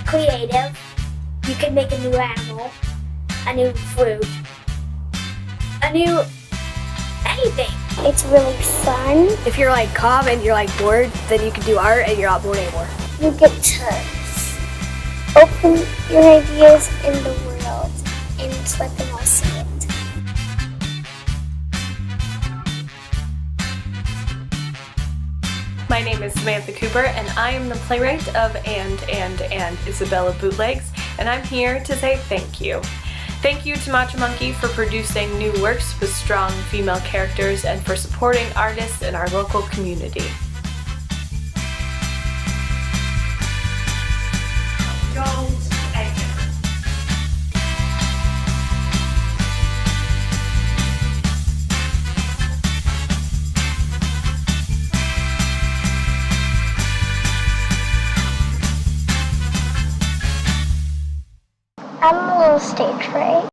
creative. You can make a new animal, a new fruit, a new anything. It's really fun. If you're like calm and you're like bored, then you can do art and you're not bored anymore. You get to open your ideas in the world and let them all see it. My name is Samantha Cooper, and I am the playwright of and Isabella Bootlegs, and I'm here to say thank you. Thank you to Macha for producing new works with strong female characters and for supporting artists in our local community. I'm a little stage fright.